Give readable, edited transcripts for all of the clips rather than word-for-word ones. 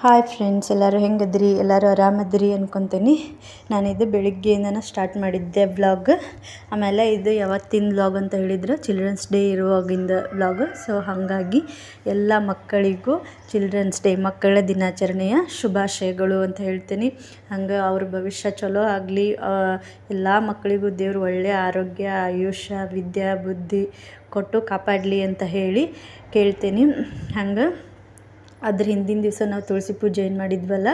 Hi friends, ಎಲ್ಲರೂ ಹೆಂಗದ್ರಿ? ಎಲ್ಲರೂ ಆರಾಮದ್ರಿ ಅನ್ಕೊತೀನಿ. ನಾನಿದು ಬೆಳಿಗ್ಗೆಯಿಂದನೇ ಸ್ಟಾರ್ಟ್ ಮಾಡಿದ್ದೆ ವ್ಲಾಗ್. ಆಮೇಲೆ ಇದು ಯಾವತ್ತಿನ ವ್ಲಾಗ್ ಅಂತ ಹೇಳಿದ್ರೆ ಚಿಲ್ಡ್ರನ್ಸ್ ಡೇ ಇರುವಾಗಿಂದ ವ್ಲಾಗ್. ಸೊ ಹಾಗಾಗಿ ಎಲ್ಲ ಮಕ್ಕಳಿಗೂ ಚಿಲ್ಡ್ರನ್ಸ್ ಡೇ, ಮಕ್ಕಳ ದಿನಾಚರಣೆಯ ಶುಭಾಶಯಗಳು ಅಂತ ಹೇಳ್ತೀನಿ. ಹಂಗೆ ಅವ್ರ ಭವಿಷ್ಯ ಚಲೋ ಆಗಲಿ, ಎಲ್ಲ ಮಕ್ಕಳಿಗೂ ದೇವ್ರು ಒಳ್ಳೆಯ ಆರೋಗ್ಯ, ಆಯುಷ್ಯ, ವಿದ್ಯೆ, ಬುದ್ಧಿ ಕೊಟ್ಟು ಕಾಪಾಡಲಿ ಅಂತ ಹೇಳಿ ಕೇಳ್ತೀನಿ. ಹಂಗೆ ಅದ್ರ ಹಿಂದಿನ ದಿವಸ ನಾವು ತುಳಸಿ ಪೂಜೆ ಏನು ಮಾಡಿದ್ವಲ್ಲ,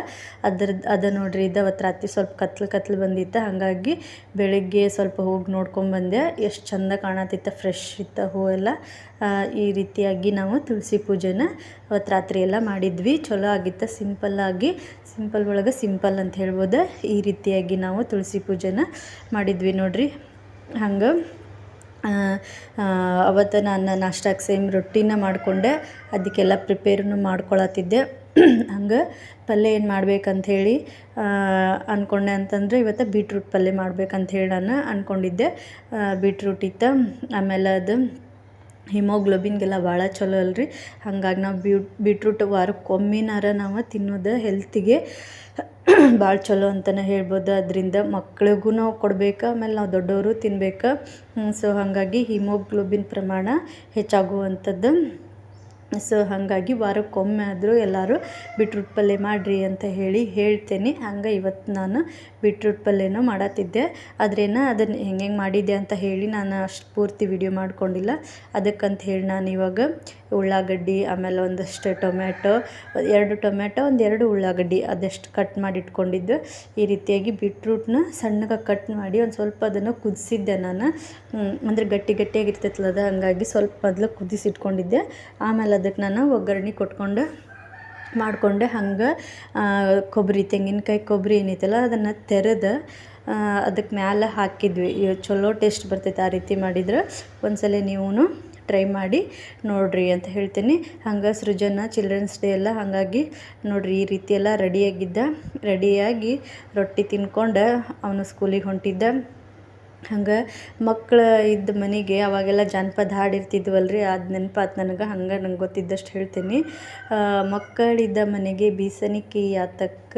ಅದು ನೋಡ್ರಿ, ಇದು ಅವತ್ತು ರಾತ್ರಿ ಸ್ವಲ್ಪ ಕತ್ಲು ಬಂದಿತ್ತು. ಹಾಗಾಗಿ ಬೆಳಗ್ಗೆ ಸ್ವಲ್ಪ ಹೋಗಿ ನೋಡ್ಕೊಂಬಂದೆ. ಎಷ್ಟು ಚಂದ ಕಾಣತಿತ್ತು, ಫ್ರೆಶ್ ಇತ್ತು ಹೂವೆಲ್ಲ. ಈ ರೀತಿಯಾಗಿ ನಾವು ತುಳಸಿ ಪೂಜೆನ ಅವತ್ತು ರಾತ್ರಿ ಎಲ್ಲ ಮಾಡಿದ್ವಿ. ಚಲೋ ಆಗಿತ್ತು, ಸಿಂಪಲ್ ಒಳಗೆ ಸಿಂಪಲ್ ಅಂತ ಹೇಳ್ಬೋದು. ಈ ರೀತಿಯಾಗಿ ನಾವು ತುಳಸಿ ಪೂಜೆನ ಮಾಡಿದ್ವಿ ನೋಡ್ರಿ. ಹಂಗೆ ಅವತ್ತು ನಾನು ನಾಷ್ಟಾಕ್ಕೆ ಸೇಮ್ ರೊಟ್ಟಿನ ಮಾಡಿಕೊಂಡೆ, ಅದಕ್ಕೆಲ್ಲ ಪ್ರಿಪೇರನ್ನು ಮಾಡ್ಕೊಳತ್ತಿದ್ದೆ. ಹಂಗೆ ಪಲ್ಯ ಏನು ಮಾಡ್ಬೇಕಂಥೇಳಿ ಅಂದ್ಕೊಂಡೆ ಅಂತಂದರೆ, ಇವತ್ತು ಬೀಟ್ರೂಟ್ ಪಲ್ಯ ಮಾಡ್ಬೇಕಂಥೇಳಿ ನಾನು ಅಂದ್ಕೊಂಡಿದ್ದೆ. ಬೀಟ್ರೂಟ್ ಇತ್ತು. ಆಮೇಲೆ ಅದು ಹಿಮೋಗ್ಲೋಬಿನ್ಗೆಲ್ಲ ಭಾಳ ಚಲೋ ಅಲ್ರಿ. ಹಾಗಾಗಿ ನಾವು ಬೀಟ್ರೂಟ್ ವಾರಕ್ಕೊಮ್ಮಿನಾರ ನಾವು ತಿನ್ನೋದು ಹೆಲ್ತಿಗೆ ಭಾಳ ಚಲೋ ಅಂತಲೇ ಹೇಳ್ಬೋದು. ಅದರಿಂದ ಮಕ್ಳಿಗೂ ನಾವು ಕೊಡ್ಬೇಕು, ಆಮೇಲೆ ನಾವು ದೊಡ್ಡವರು ತಿನ್ಬೇಕು. ಸೊ ಹಾಗಾಗಿ ಹಿಮೋಗ್ಲೋಬಿನ್ ಪ್ರಮಾಣ ಹೆಚ್ಚಾಗುವಂಥದ್ದು. ಸೊ ಹಾಗಾಗಿ ವಾರಕ್ಕೊಮ್ಮೆ ಆದರೂ ಎಲ್ಲರೂ ಬೀಟ್ರೂಟ್ ಪಲ್ಯ ಮಾಡಿರಿ ಅಂತ ಹೇಳ್ತೇನೆ. ಹಂಗೆ ಇವತ್ತು ನಾನು ಬೀಟ್ರೂಟ್ ಪಲ್ಯನೂ ಮಾಡತ್ತಿದ್ದೆ. ಆದ್ರೇನು ಅದನ್ನು ಹೆಂಗೆ ಮಾಡಿದ್ದೆ ಅಂತ ಹೇಳಿ ನಾನು ಅಷ್ಟು ಪೂರ್ತಿ ವಿಡಿಯೋ ಮಾಡ್ಕೊಂಡಿಲ್ಲ. ಅದಕ್ಕಂತ ಹೇಳಿ ನಾನು ಇವಾಗ ಉಳ್ಳಾಗಡ್ಡಿ, ಆಮೇಲೆ ಒಂದಷ್ಟು ಟೊಮೆಟೊ, 2 ಟೊಮೆಟೊ, 2 ಉಳ್ಳಾಗಡ್ಡಿ ಅದಷ್ಟು ಕಟ್ ಮಾಡಿ ಇಟ್ಕೊಂಡಿದ್ದು. ಈ ರೀತಿಯಾಗಿ ಬೀಟ್ರೂಟ್ನ ಸಣ್ಣಗೆ ಕಟ್ ಮಾಡಿ ಒಂದು ಸ್ವಲ್ಪ ಅದನ್ನು ಕುದಿಸಿದ್ದೆ ನಾನು. ಅಂದರೆ ಗಟ್ಟಿಯಾಗಿರ್ತೈತಲ್ಲ ಅದು, ಹಾಗಾಗಿ ಸ್ವಲ್ಪ ಮೊದಲು ಕುದಿಸಿಟ್ಕೊಂಡಿದ್ದೆ. ಆಮೇಲೆ ಅದಕ್ಕೆ ನಾನು ಒಗ್ಗರಣೆ ಮಾಡಿಕೊಂಡೆ. ಹಂಗೆ ತೆಂಗಿನಕಾಯಿ ಕೊಬ್ಬರಿ ಏನೈತಲ್ಲ ಅದನ್ನು ತೆರೆದು ಅದಕ್ಕೆ ಮ್ಯಾಲೆ ಹಾಕಿದ್ವಿ. ಚಲೋ ಟೇಸ್ಟ್ ಬರ್ತೈತೆ ಆ ರೀತಿ ಮಾಡಿದ್ರೆ. ಒಂದ್ಸಲ ನೀವು ಟ್ರೈ ಮಾಡಿ ನೋಡಿರಿ ಅಂತ ಹೇಳ್ತೀನಿ. ಹಂಗೆ ಸೃಜನ ಚಿಲ್ಡ್ರನ್ಸ್ ಡೇ ಎಲ್ಲ, ಹಾಗಾಗಿ ನೋಡಿರಿ ಈ ರೀತಿ ಎಲ್ಲ ರೆಡಿಯಾಗಿ ರೊಟ್ಟಿ ತಿನ್ಕೊಂಡು ಅವನು ಸ್ಕೂಲಿಗೆ ಹೊಂಟಿದ್ದ. ಹಂಗೆ ಮಕ್ಕಳು ಇದ್ದ ಮನೆಗೆ ಅವಾಗೆಲ್ಲ ಜಾನಪದ ಹಾಡು ಇರ್ತಿದ್ವಲ್ರಿ, ಅದು ನೆನಪಾತು ನನಗೆ. ಹಂಗೆ ನಂಗೆ ಗೊತ್ತಿದ್ದಷ್ಟು ಹೇಳ್ತೀನಿ. ಮಕ್ಕಳಿದ್ದ ಮನೆಗೆ ಬೀಸಣಿಕೆ ಯಾತಕ್ಕ,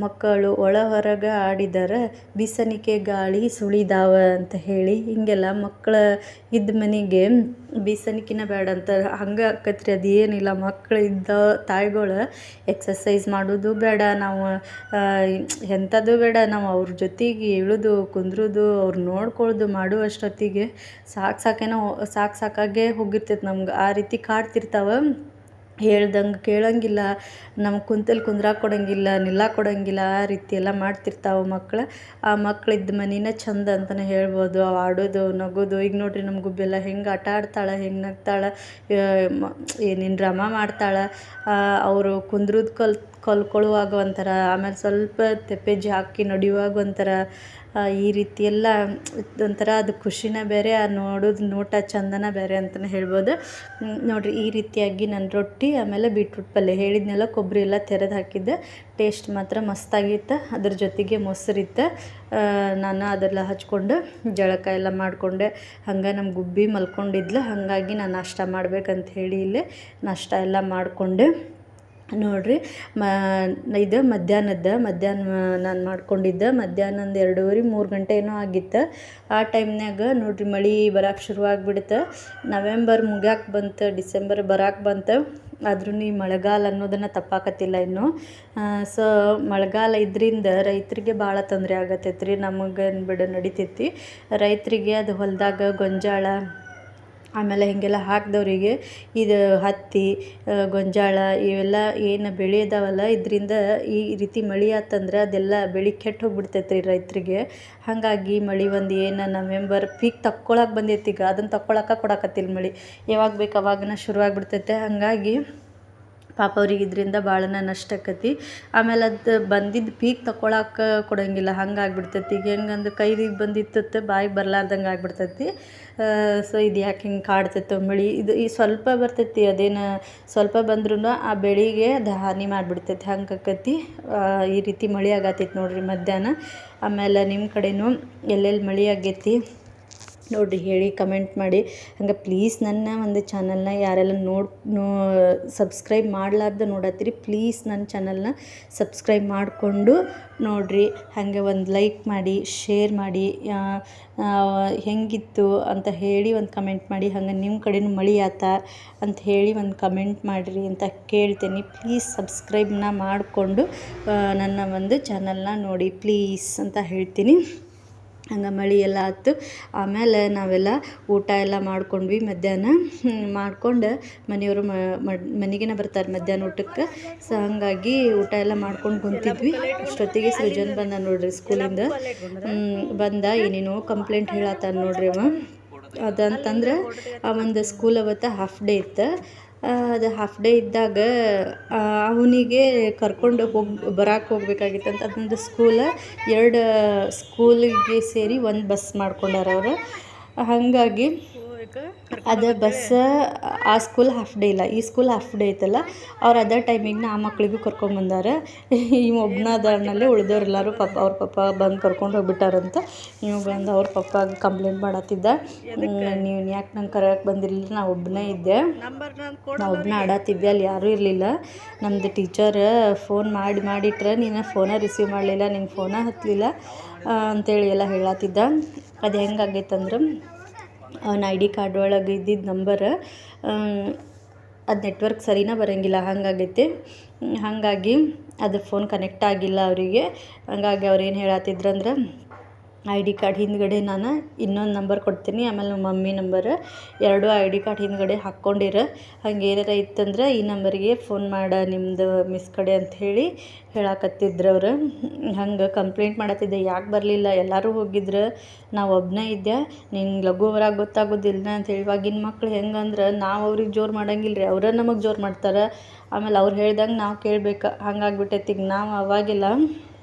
ಮಕ್ಕಳು ಒಳ ಹೊರಗೆ ಆಡಿದರೆ ಬೀಸಣಿಕೆ ಗಾಳಿ ಸುಳಿದಾವ ಅಂತ ಹೇಳಿ, ಹಿಂಗೆಲ್ಲ ಮಕ್ಕಳು ಇದ್ದ ಮನೆಗೆ ಬೀಸಣಿಕೆನ ಬೇಡ ಅಂತ ಹಂಗೆ ಆಕತ್ರಿ. ಅದು ಏನಿಲ್ಲ, ಮಕ್ಕಳು ಇದ್ದ ತಾಯಿಗಳು ಎಕ್ಸಸೈಸ್ ಮಾಡೋದು ಬೇಡ, ನಾವು ಎಂಥದ್ದು ಬೇಡ, ನಾವು ಅವ್ರ ಜೊತೆಗೆ ಇಳಿದು ಕುಂದ್ರೋದು, ಅವ್ರು ನೋಡ್ಕೊಳ್ಳೋದು ಮಾಡುವಷ್ಟೊತ್ತಿಗೆ ಸಾಕಾಗೇ ಹೋಗಿರ್ತೈತೆ ನಮ್ಗೆ. ಆ ರೀತಿ ಕಾಡ್ತಿರ್ತಾವೆ. ಹೇಳ್ದಂಗೆ ಕೇಳೋಂಗಿಲ್ಲ, ನಮ್ಗೆ ಕುಂದ್ರಾಕ ಕೊಡೋಂಗಿಲ್ಲ, ನಿಲ್ಲಕ್ಕೆ ಕೊಡೋಂಗಿಲ್ಲ, ಆ ರೀತಿ ಎಲ್ಲ ಮಾಡ್ತಿರ್ತಾವೆ ಮಕ್ಕಳು. ಆ ಮಕ್ಕಳಿದ್ದ ಮನೆಯೇ ಚಂದ ಅಂತಲೇ ಹೇಳ್ಬೋದು. ಅವು ಆಡೋದು, ನಗೋದು. ಈಗ ನೋಡಿರಿ, ನಮ್ಮ ಗುಬ್ಬೆಲ್ಲ ಹೆಂಗೆ ಆಟ ಆಡ್ತಾಳೆ, ಹೆಂಗೆ ನಗ್ತಾಳೆ, ಏನೇನು ಡ್ರಾಮಾ ಮಾಡ್ತಾಳೆ. ಅವರು ಕುಂದ್ರದ್ದು ಕಲ್ಕೊಳ್ಳುವಾಗ ಒಂಥರ, ಆಮೇಲೆ ಸ್ವಲ್ಪ ತೆಪ್ಪೆಜ್ಜೆ ಹಾಕಿ ನಡೆಯುವಾಗ ಒಂಥರ, ಈ ರೀತಿ ಎಲ್ಲ ಒಂಥರ ಅದು ಖುಷಿನೇ ಬೇರೆ, ಆ ನೋಟ ಚಂದನ ಬೇರೆ ಅಂತಲೇ ಹೇಳ್ಬೋದು. ನೋಡಿರಿ, ಈ ರೀತಿಯಾಗಿ ನಾನು ರೊಟ್ಟಿ ಆಮೇಲೆ ಬೀಟ್ರೂಟ್ ಪಲ್ಯ ಹೇಳಿದ್ನೆಲ್ಲ, ಕೊಬ್ಬರಿ ಎಲ್ಲ ತೆರೆದು ಹಾಕಿದ್ದೆ. ಟೇಸ್ಟ್ ಮಾತ್ರ ಮಸ್ತಾಗಿತ್ತು. ಅದ್ರ ಜೊತೆಗೆ ಮೊಸರಿತ್ತು. ನಾನು ಅದೆಲ್ಲ ಹಚ್ಕೊಂಡು ಜಳಕ ಎಲ್ಲ ಮಾಡಿಕೊಂಡೆ. ಹಂಗೆ ನಮ್ಮ ಗುಬ್ಬಿ ಮಲ್ಕೊಂಡಿದ್ಲು. ಹಾಗಾಗಿ ನಾನು ನಾಷ್ಟ ಮಾಡ್ಬೇಕಂತ ಹೇಳಿ ಇಲ್ಲೇ ನಾಷ್ಟ ಎಲ್ಲ ಮಾಡಿಕೊಂಡೆ. ನೋಡಿರಿ, ಇದು ಮಧ್ಯಾಹ್ನ ನಾನು ಮಾಡ್ಕೊಂಡಿದ್ದೆ. ಮಧ್ಯಾಹ್ನ 2:30-3 ಗಂಟೆ ಏನೋ ಆಗಿತ್ತು. ಆ ಟೈಮ್ನಾಗ ನೋಡಿರಿ, ಮಳೆ ಬರೋಕೆ ಶುರುವಾಗ್ಬಿಡುತ್ತೆ. ನವೆಂಬರ್ ಮುಗ್ಯಾಕೆ ಬಂತು, ಡಿಸೆಂಬರ್ ಬರೋಕೆ ಬಂತು. ಆದ್ರೂ ಈ ಮಳೆಗಾಲ ಅನ್ನೋದನ್ನು ತಪ್ಪಾಕತ್ತಿಲ್ಲ ಇನ್ನು. ಸೊ ಮಳೆಗಾಲ ಇದರಿಂದ ರೈತರಿಗೆ ಭಾಳ ತೊಂದರೆ ಆಗತ್ತೈತೆ ರೀ. ನಮಗೆ ನಡಿತೈತಿ. ರೈತರಿಗೆ ಅದು ಹೊಲದಾಗ ಗೊಂಜಾಳ, ಆಮೇಲೆ ಹೀಗೆಲ್ಲ ಹಾಕಿದವ್ರಿಗೆ ಇದು ಹತ್ತಿ, ಗೊಂಜಾಳ ಇವೆಲ್ಲ ಏನು ಬೆಳೆ ಇದಾವಲ್ಲ, ಇದರಿಂದ ಈ ರೀತಿ ಮಳೆ ಆತಂದ್ರೆ ಅದೆಲ್ಲ ಬೆಳೆ ಕೆಟ್ಟು ಹೋಗ್ಬಿಡ್ತೈತೆ ರೀ ರೈತರಿಗೆ. ಹಾಗಾಗಿ ಮಳೆ ಏನು ನವೆಂಬರ್ ಪೀಕ್ ತಕ್ಕೊಳಕ್ಕೆ ಬಂದೈತಿ. ಈಗ ಅದನ್ನು ತಕ್ಕೊಳಕ್ಕೆ ಕೊಡಕತ್ತಿಲ್ಲ ಮಳೆ. ಯಾವಾಗ ಬೇಕು ಅವಾಗನ ಶುರುವಾಗ್ಬಿಡ್ತೈತೆ. ಹಾಗಾಗಿ ಪಾಪ ಅವ್ರಿಗೆ ಇದರಿಂದ ಭಾಳನ ನಷ್ಟ ಆಕತಿ. ಆಮೇಲೆ ಅದು ಬಂದಿದ್ದು ಪೀಕ್ ತಗೊಳಕ್ಕೆ ಕೊಡೋಂಗಿಲ್ಲ, ಹಂಗೆ ಆಗ್ಬಿಡ್ತೈತಿ. ಈಗ ಹೆಂಗಂದ್ರೆ ಕೈಗೆ ಬಂದಿತ್ತು ಬಾಯಿಗೆ ಬರಲಾರ್ದಂಗೆ ಆಗ್ಬಿಡ್ತೈತಿ. ಸೊ ಇದು ಯಾಕೆ ಹಿಂಗೆ ಕಾಡ್ತೈತೆ ಮಳೆ, ಇದು ಈ ಸ್ವಲ್ಪ ಬರ್ತೈತಿ, ಅದೇನು ಸ್ವಲ್ಪ ಬಂದ್ರೂ ಆ ಬೆಳೆಗೆ ಅದು ಹಾನಿ ಮಾಡಿಬಿಡ್ತೈತಿ. ಹಂಗೆ ಆಕತಿ. ಈ ರೀತಿ ಮಳೆ ಆಗತ್ತೈತಿ ನೋಡಿರಿ ಮಧ್ಯಾಹ್ನ. ಆಮೇಲೆ ನಿಮ್ಮ ಕಡೆನೂ ಎಲ್ಲೆಲ್ಲಿ ಮಳೆ ಆಗೈತಿ ನೋಡಿರಿ ಹೇಳಿ ಕಮೆಂಟ್ ಮಾಡಿ. ಹಂಗೆ ಪ್ಲೀಸ್ ನನ್ನ ಒಂದು ಚಾನಲ್ನ ಯಾರೆಲ್ಲ ಸಬ್ಸ್ಕ್ರೈಬ್ ಮಾಡಲಾರ್ದು ನೋಡತ್ತೀರಿ, ಪ್ಲೀಸ್ ನನ್ನ ಚಾನಲ್ನ ಸಬ್ಸ್ಕ್ರೈಬ್ ಮಾಡಿಕೊಂಡು ನೋಡಿರಿ. ಹಾಗೆ ಒಂದು ಲೈಕ್ ಮಾಡಿ, ಶೇರ್ ಮಾಡಿ, ಹೆಂಗಿತ್ತು ಅಂತ ಹೇಳಿ ಒಂದು ಕಮೆಂಟ್ ಮಾಡಿ. ಹಂಗೆ ನಿಮ್ಮ ಕಡೆನೂ ಮಳೆ ಆತ ಅಂತ ಹೇಳಿ ಒಂದು ಕಮೆಂಟ್ ಮಾಡಿರಿ ಅಂತ ಕೇಳ್ತೀನಿ. ಪ್ಲೀಸ್ ಸಬ್ಸ್ಕ್ರೈಬ್ನ ಮಾಡಿಕೊಂಡು ನನ್ನ ಒಂದು ಚಾನಲ್ನ ನೋಡಿ ಪ್ಲೀಸ್ ಅಂತ ಹೇಳ್ತೀನಿ. ಹಂಗೆ ಮಳೆ ಎಲ್ಲ ಆಯ್ತು. ಆಮೇಲೆ ನಾವೆಲ್ಲ ಊಟ ಎಲ್ಲ ಮಾಡ್ಕೊಂಡ್ವಿ. ಮಧ್ಯಾಹ್ನ ಮಾಡ್ಕೊಂಡು ಮನೆಯವರು ಮನೆಗೇನೆ ಬರ್ತಾರೆ ಮಧ್ಯಾಹ್ನ ಊಟಕ್ಕೆ. ಸೊ ಹಾಗಾಗಿ ಊಟ ಎಲ್ಲ ಮಾಡ್ಕೊಂಡು ಕುಂತಿದ್ವಿ. ಅಷ್ಟೊತ್ತಿಗೆ ಸೃಜನ್ ಬಂದ ನೋಡ್ರಿ ಸ್ಕೂಲಿಂದ. ಬಂದ ಏನೇನೋ ಕಂಪ್ಲೇಂಟ್ ಹೇಳತ್ತಾನ ನೋಡ್ರಿ ಅವ. ಅದಂತಂದ್ರೆ ಆ ಒಂದು ಸ್ಕೂಲ್ ಅವತ್ತು ಹಾಫ್ ಡೇ ಇತ್ತು. ಅದು ಹಾಫ್ ಡೇ ಇದ್ದಾಗ ಅವನಿಗೆ ಕರ್ಕೊಂಡು ಬರಕ್ಕೆ ಹೋಗ್ಬೇಕಾಗಿತ್ತಂತ. ಅದೊಂದು ಎರಡು ಸ್ಕೂಲಿಗೆ ಸೇರಿ ಒಂದು ಬಸ್ ಮಾಡ್ಕೊಂಡಾರ ಅವರು. ಹಾಗಾಗಿ ಅದು ಬಸ್ ಆ ಸ್ಕೂಲ್ ಹಾಫ್ ಡೇ ಇಲ್ಲ, ಈ ಸ್ಕೂಲ್ ಹಾಫ್ ಡೇ ಐತಲ್ಲ, ಅವ್ರು ಅದೇ ಟೈಮಿಗೆ ಆ ಮಕ್ಳಿಗೂ ಕರ್ಕೊಂಬಂದಾರ. ಇವ ಒಬ್ಬನದಲ್ಲೇ ಉಳಿದವ್ರೆಲ್ಲರೂ ಅವ್ರ ಪಪ್ಪ ಬಂದು ಕರ್ಕೊಂಡು ಹೋಗ್ಬಿಟ್ಟಾರಂತ. ಇವು ಬಂದು ಅವ್ರ ಪಪ್ಪ ಕಂಪ್ಲೇಂಟ್ ಮಾಡತ್ತಿದ್ದ, ನೀವು ಯಾಕೆ ನಂಗೆ ಕರೆಯೋಕೆ ಬಂದಿರಲಿಲ್ಲ, ನಾ ಒಬ್ಬನೇ ಇದ್ದೆ, ನಾ ಒಬ್ಬನೇ ಆಡತ್ತಿದ್ದೆ, ಅಲ್ಲಿ ಯಾರೂ ಇರಲಿಲ್ಲ. ನಮ್ಮದು ಟೀಚರ್ ಫೋನ್ ಮಾಡಿಟ್ರೆ ನೀನು ಫೋನ ರಿಸೀವ್ ಮಾಡಲಿಲ್ಲ, ನಿನ್ನ ಫೋನ ಹತ್ತಲಿಲ್ಲ ಅಂಥೇಳಿ ಎಲ್ಲ ಹೇಳತ್ತಿದ್ದ. ಅದು ಹೆಂಗಾಗೈತಂದ್ರೆ ಅವನ ಐ ಡಿ ಕಾರ್ಡ್ ಒಳಗೆ ಇದ್ದಿದ್ದ ನಂಬರ್ ಅದು ನೆಟ್ವರ್ಕ್ ಸರಿನಾ ಬರೋಂಗಿಲ್ಲ, ಹಾಗಾಗೈತೆ. ಹಾಗಾಗಿ ಅದು ಫೋನ್ ಕನೆಕ್ಟ್ ಆಗಿಲ್ಲ ಅವರಿಗೆ. ಹಾಗಾಗಿ ಅವ್ರು ಏನು ಹೇಳತ್ತಿದ್ರಂದ್ರೆ, ಐ ಡಿ ಕಾರ್ಡ್ ಹಿಂದ್ಗಡೆ ನಾನು ಇನ್ನೊಂದು ನಂಬರ್ ಕೊಡ್ತೀನಿ, ಆಮೇಲೆ ನಮ್ಮ ಮಮ್ಮಿ ನಂಬರ್, ಎರಡು ಐ ಡಿ ಕಾರ್ಡ್ ಹಿಂದ್ಗಡೆ ಹಾಕ್ಕೊಂಡಿರ, ಹಂಗೆ ಏನಾರ ಇತ್ತಂದ್ರೆ ಈ ನಂಬರಿಗೆ ಫೋನ್ ಮಾಡ ನಿಮ್ಮದು ಮಿಸ್ ಕಡೆ ಅಂಥೇಳಿ ಹೇಳಕತ್ತಿದ್ರು ಅವರು. ಹಂಗೆ ಕಂಪ್ಲೇಂಟ್ ಮಾಡತ್ತಿದ್ದೆ, ಯಾಕೆ ಬರಲಿಲ್ಲ, ಎಲ್ಲರೂ ಹೋಗಿದ್ರು, ನಾವು ಒಬ್ಬನೇ ಇದ್ದೆ, ನಿಂಗೆ ಲಘು ಹೊರಗೆ ಗೊತ್ತಾಗೋದಿಲ್ಲ ಅಂಥೇಳಿ. ಇವಾಗಿನ ಮಕ್ಳು ಹೆಂಗಂದ್ರೆ ನಾವು ಅವ್ರಿಗೆ ಜೋರು ಮಾಡಂಗಿಲ್ಲ ರೀ, ಅವರೇ ನಮಗೆ ಜೋರು ಮಾಡ್ತಾರೆ. ಆಮೇಲೆ ಅವ್ರು ಹೇಳ್ದಂಗೆ ನಾವು ಕೇಳ್ಬೇಕು, ಹಂಗಾಗ್ಬಿಟ್ಟೈತಿ. ಈಗ ನಾವು ಅವಾಗೆಲ್ಲ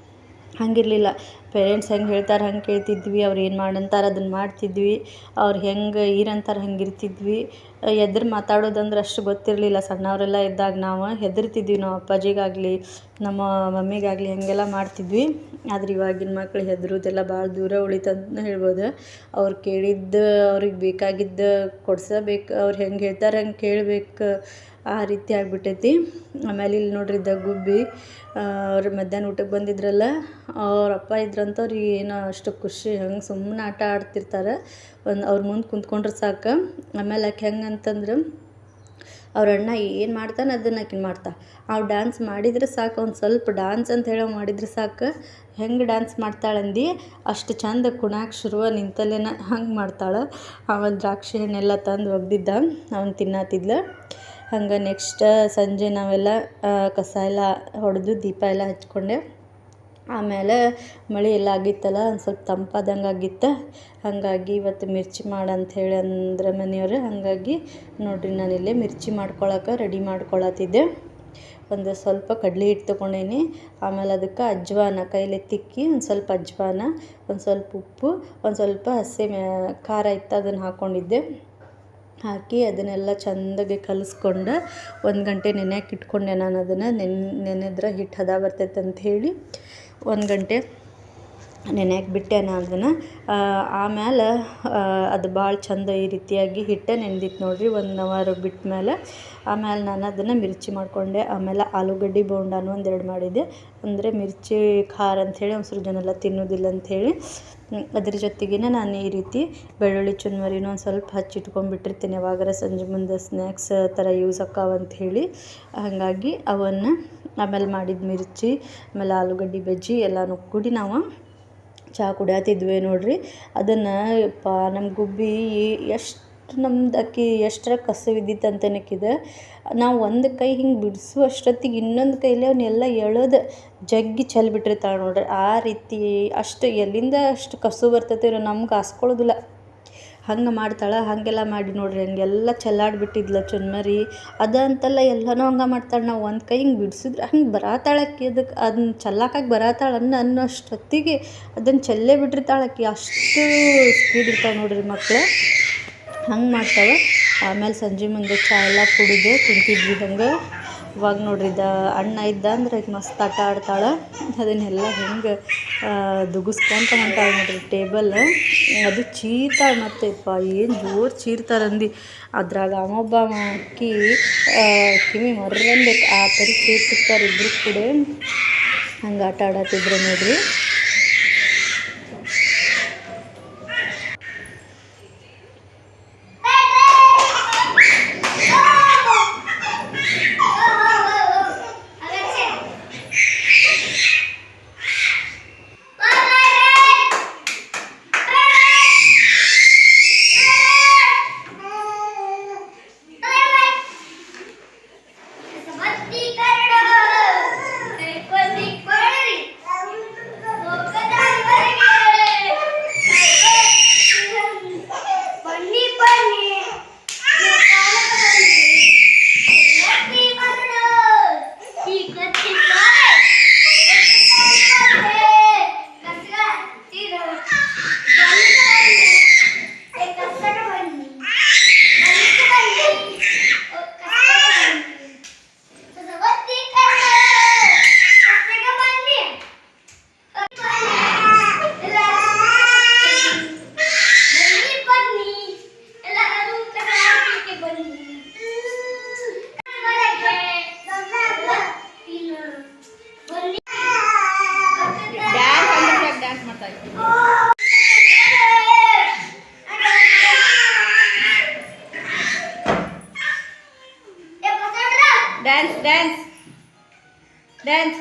ಹಂಗಿರಲಿಲ್ಲ. ಪೇರೆಂಟ್ಸ್ ಹೆಂಗೆ ಹೇಳ್ತಾರೆ ಹಂಗೆ ಕೇಳ್ತಿದ್ವಿ, ಅವ್ರು ಏನು ಮಾಡಂತಾರೆ ಅದನ್ನು ಮಾಡ್ತಿದ್ವಿ, ಅವ್ರು ಹೆಂಗೆ ಇರಂತಾರೆ ಹಂಗೆ ಇರ್ತಿದ್ವಿ. ಎದ್ರು ಮಾತಾಡೋದಂದ್ರೆ ಅಷ್ಟು ಗೊತ್ತಿರಲಿಲ್ಲ. ಸಣ್ಣವರೆಲ್ಲ ಇದ್ದಾಗ ನಾವು ಹೆದರ್ತಿದ್ವಿ, ನಾವು ಅಪ್ಪಾಜಿಗಾಗಲಿ ನಮ್ಮ ಮಮ್ಮಿಗಾಗಲಿ ಹಾಗೆಲ್ಲ ಮಾಡ್ತಿದ್ವಿ. ಆದ್ರೆ ಇವಾಗಿನ ಮಕ್ಳು ಹೆದರೋದೆಲ್ಲ ಭಾಳ ದೂರ ಉಳಿತಂತ ಹೇಳ್ಬೋದು. ಅವ್ರು ಕೇಳಿದ್ದು ಅವ್ರಿಗೆ ಬೇಕಾಗಿದ್ದು ಕೊಡ್ಸಬೇಕು, ಅವ್ರು ಹೆಂಗೆ ಹೇಳ್ತಾರೆ ಹಂಗೆ ಕೇಳಬೇಕು, ಆ ರೀತಿ ಆಗಿಬಿಟ್ಟೈತಿ. ಆಮೇಲೆ ಇಲ್ಲಿ ನೋಡ್ರಿ ಗುಬ್ಬಿ ಅವ್ರು ಮಧ್ಯಾಹ್ನ ಊಟಕ್ಕೆ ಬಂದಿದ್ರಲ್ಲ, ಅವ್ರ ಅಪ್ಪ ಇದ್ರಂತ ಅವ್ರಿಗೆ ಏನೋ ಅಷ್ಟು ಖುಷಿ, ಹಂಗೆ ಸುಮ್ಮನೆ ಆಟ ಆಡ್ತಿರ್ತಾರೆ. ಅವ್ರ ಮುಂದೆ ಕುಂತ್ಕೊಂಡ್ರೆ ಸಾಕು. ಆಮೇಲೆ ಆಕೆ ಹೆಂಗೆ ಅಂತಂದ್ರೆ, ಅವ್ರ ಅಣ್ಣ ಏನು ಮಾಡ್ತಾನೆ ಅದನ್ನು ಆಕಿನ ಮಾಡ್ತಾ, ಅವ್ರು ಡ್ಯಾನ್ಸ್ ಮಾಡಿದರೆ ಸಾಕು, ಒಂದು ಸ್ವಲ್ಪ ಡ್ಯಾನ್ಸ್ ಅಂತ ಹೇಳೋ ಮಾಡಿದರೆ ಸಾಕು, ಹೆಂಗೆ ಡ್ಯಾನ್ಸ್ ಮಾಡ್ತಾಳಂದು ಅಷ್ಟು ಚಂದ ಕುಣಾಕ್ ಶುರುವ ನಿಂತಲ್ಲೇನ ಹಂಗೆ ಮಾಡ್ತಾಳೆ. ಅವನು ದ್ರಾಕ್ಷಿ ಹಣ್ಣೆಲ್ಲ ತಂದು ಒಗ್ದಿದ್ದ, ಅವನು ತಿನ್ನತ್ತಿದ್ಲು. ಹಂಗೆ ನೆಕ್ಸ್ಟ್ ಸಂಜೆ ನಾವೆಲ್ಲ ಕಸ ಎಲ್ಲ ಹೊಡೆದು ದೀಪ ಎಲ್ಲ ಹಚ್ಕೊಂಡೆ. ಆಮೇಲೆ ಮಳೆ ಎಲ್ಲ ಆಗಿತ್ತಲ್ಲ, ಒಂದು ಸ್ವಲ್ಪ ತಂಪಾದಂಗೆ ಆಗಿತ್ತು. ಹಾಗಾಗಿ ಇವತ್ತು ಮಿರ್ಚಿ ಮಾಡಂಥೇಳಿ ಅಂದ್ರೆ ಮನೆಯವರು. ಹಾಗಾಗಿ ನೋಡಿರಿ ನಾನಿಲ್ಲೇ ಮಿರ್ಚಿ ಮಾಡ್ಕೊಳಕ್ಕೆ ರೆಡಿ ಮಾಡ್ಕೊಳತ್ತಿದ್ದೆ. ಒಂದು ಸ್ವಲ್ಪ ಕಡಲೆ ಹಿಟ್ಟು ತೊಗೊಂಡೇನಿ. ಆಮೇಲೆ ಅದಕ್ಕೆ ಅಜ್ವಾನ ಕೈಲಿ ತಿಕ್ಕಿ ಒಂದು ಸ್ವಲ್ಪ ಅಜ್ವಾನ, ಒಂದು ಸ್ವಲ್ಪ ಉಪ್ಪು, ಒಂದು ಸ್ವಲ್ಪ ಖಾರ ಇತ್ತು ಅದನ್ನು ಹಾಕ್ಕೊಂಡಿದ್ದೆ. ಹಾಕಿ ಅದನ್ನೆಲ್ಲ ಚೆಂದಾಗಿ ಕಲಿಸ್ಕೊಂಡು 1 ಗಂಟೆ ನೆನೆಯಕ್ಕೆ ಇಟ್ಕೊಂಡೆ. ನಾನು ಅದನ್ನು ನೆನೆದ್ರೆ ಹಿಟ್ಟು ಹದ ಬರ್ತೈತೆ ಅಂಥೇಳಿ 1 ಗಂಟೆ ನೆನೆಯಕ್ಕೆ ಬಿಟ್ಟೆ ನಾನು ಅದನ್ನು. ಆಮೇಲೆ ಅದು ಭಾಳ ಚಂದ ಈ ರೀತಿಯಾಗಿ ಹಿಟ್ಟು ನೆನೆದಿತ್ತು ನೋಡಿರಿ 1 ಅವರ್ ಬಿಟ್ಟ ಮೇಲೆ. ಆಮೇಲೆ ನಾನು ಅದನ್ನು ಮಿರ್ಚಿ ಮಾಡಿಕೊಂಡೆ. ಆಮೇಲೆ ಆಲೂಗಡ್ಡೆ ಬೋಂಡಾನು 1-2 ಮಾಡಿದ್ದೆ. ಅಂದರೆ ಮಿರ್ಚಿ ಖಾರ ಅಂಥೇಳಿ ಒಂದ್ಸರು ಜನ ಎಲ್ಲ ತಿನ್ನೋದಿಲ್ಲ ಅಂಥೇಳಿ ಅದ್ರ ಜೊತೆಗೇ ನಾನು ಈ ರೀತಿ ಬೆಳ್ಳುಳ್ಳಿ ಚುನ್ಮರಿನೂ ಒಂದು ಸ್ವಲ್ಪ ಹಚ್ಚಿಟ್ಕೊಂಡ್ಬಿಟ್ಟಿರ್ತೀನಿ, ಯಾವಾಗಾರ ಸಂಜೆ ಮುಂದೆ ಸ್ನ್ಯಾಕ್ಸ್ ಥರ ಯೂಸ್ ಆಕಾವಂಥೇಳಿ. ಹಾಗಾಗಿ ಅವನ್ನು ಆಮೇಲೆ ಮಾಡಿದ ಮಿರ್ಚಿ, ಆಮೇಲೆ ಆಲೂಗಡ್ಡೆ ಬಜ್ಜಿ ಎಲ್ಲನೂ ಕೂಡಿ ನಾವು ಚಹಾ ಕುಡಿಯತ್ತಿದ್ವಿ ನೋಡಿರಿ. ಅದನ್ನು ನಮ್ಮ ಗುಬ್ಬಿ ಎಷ್ಟು ನಮ್ದು ಅಕ್ಕಿ ಎಷ್ಟರ ಕಸವಿದ್ದಿತ್ತು ಅಂತನಕ್ಕಿದೆ, ನಾವು ಒಂದು ಕೈ ಹಿಂಗೆ ಬಿಡಿಸುವಷ್ಟೊತ್ತಿಗೆ ಇನ್ನೊಂದು ಕೈಲಿ ಅವನ್ನೆಲ್ಲ ಎಳೆದು ಜಗ್ಗಿ ಚೆಲ್ಬಿಟ್ಟಿರ್ತಾಳೆ ನೋಡ್ರಿ. ಆ ರೀತಿ ಅಷ್ಟು ಎಲ್ಲಿಂದ ಅಷ್ಟು ಕಸು ಬರ್ತೈತೆ ನಮ್ಗೆ ಹಾಸ್ಕೊಳ್ಳೋದಿಲ್ಲ, ಹಂಗೆ ಮಾಡ್ತಾಳೆ. ಹಾಗೆಲ್ಲ ಮಾಡಿ ನೋಡ್ರಿ ಹಂಗೆಲ್ಲ ಚೆಲ್ಲಾಡ್ಬಿಟ್ಟಿದ್ಲ ಚುನ್ಮರಿ. ಅದಂತಲ್ಲ ಎಲ್ಲನೂ ಹಂಗೆ ಮಾಡ್ತಾಳೆ. ನಾವು ಒಂದು ಕೈ ಹಿಂಗೆ ಬಿಡಿಸಿದ್ರೆ ಹಂಗೆ ಬರತ್ತಾಳಕ್ಕಿ, ಅದಕ್ಕೆ ಅದನ್ನ ಚೆಲ್ಲಾಕಾಗಿ ಬರತ್ತಾಳೆ ಅನ್ನೋಷ್ಟೊತ್ತಿಗೆ ಅದನ್ನು ಚೆಲ್ಲೇ ಬಿಟ್ಟಿರ್ತಾಳಕ್ಕಿ. ಅಷ್ಟು ಸ್ಪೀಡ್ ಇರ್ತಾವೆ ನೋಡ್ರಿ ಮಕ್ಕಳು, ಹಂಗೆ ಮಾಡ್ತಾವೆ. ಆಮೇಲೆ ಸಂಜೆ ಮುಂದೆ ಚಹಾ ಎಲ್ಲ ಕುಡಿದು ಕುಂತಿದ್ವಿ ಹಂಗೆ. ಇವಾಗ ನೋಡ್ರಿ ಅಣ್ಣ ಇದ್ದ ಅಂದ್ರೆ ಮಸ್ತ್ ಆಟ ಆಡ್ತಾಳೆ. ಅದನ್ನೆಲ್ಲ ಹೆಂಗೆ ದುಗಿಸ್ಕೊಂತ ಹೊಂಟಾಳೆ ನೋಡ್ರಿ ಟೇಬಲ್. ಅದು ಚೀರ್ತಾಳೆ ಮತ್ತೆ ಏನು ಜೋರು ಚೀರ್ತಾರಂದು. ಅದ್ರಾಗ ಅವೊಬ್ಬ ಅಕ್ಕಿ ಕಿವಿ ಮರ್ರನ್ಬೇಕು ಆ ಪರಿ ಚೀರ್ತಿರ್ತಾರೆ ಇಬ್ಬರು ಕೂಡ. ಹಂಗೆ ಆಟ ಆಡತ್ತಿದ್ರು ನೋಡ್ರಿ. Dance dance dance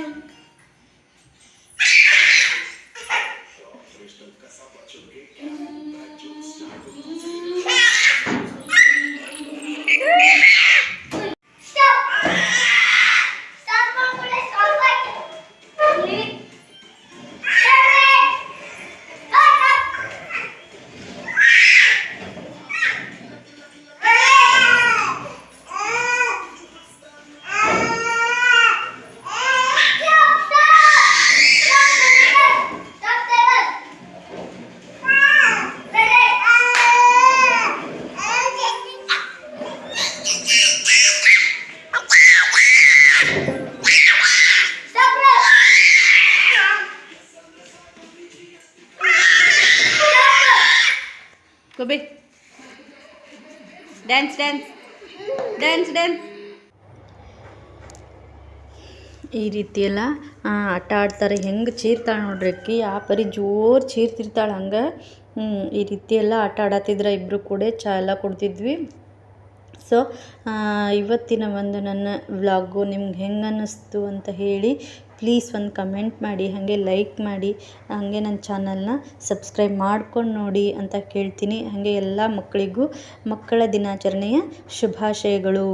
Kobe, dance, dance, dance, dance. ಈ ರೀತಿ ಎಲ್ಲ ಆಟ ಆಡ್ತಾರೆ. ಹೆಂಗೆ ಚೀರ್ತಾಳೆ ನೋಡ್ರಿ ಅಕ್ಕಿ, ಆ ಪರಿ ಜೋರು ಚೀರ್ತಿರ್ತಾಳೆ. ಹಂಗೆ ಈ ರೀತಿ ಎಲ್ಲ ಆಟ ಆಡತ್ತಿದ್ರೆ ಇಬ್ಬರು ಕೂಡ ಚಾ ಎಲ್ಲ ಕೊಡ್ತಿದ್ವಿ. ಸೊ ಇವತ್ತಿನ ಒಂದು ನನ್ನ ವ್ಲಾಗು ನಿಮ್ಗೆ ಹೆಂಗೆ ಅನ್ನಿಸ್ತು ಅಂತ ಹೇಳಿ ಪ್ಲೀಸ್ ಒಂದು ಕಮೆಂಟ್ ಮಾಡಿ, ಹಾಗೆ ಲೈಕ್ ಮಾಡಿ, ಹಾಗೆ ನನ್ನ ಚಾನಲ್ನ ಸಬ್ಸ್ಕ್ರೈಬ್ ಮಾಡ್ಕೊಂಡು ನೋಡಿ ಅಂತ ಕೇಳ್ತೀನಿ. ಹಾಗೆ ಎಲ್ಲ ಮಕ್ಕಳಿಗೂ ಮಕ್ಕಳ ದಿನಾಚರಣೆಯ ಶುಭಾಶಯಗಳು.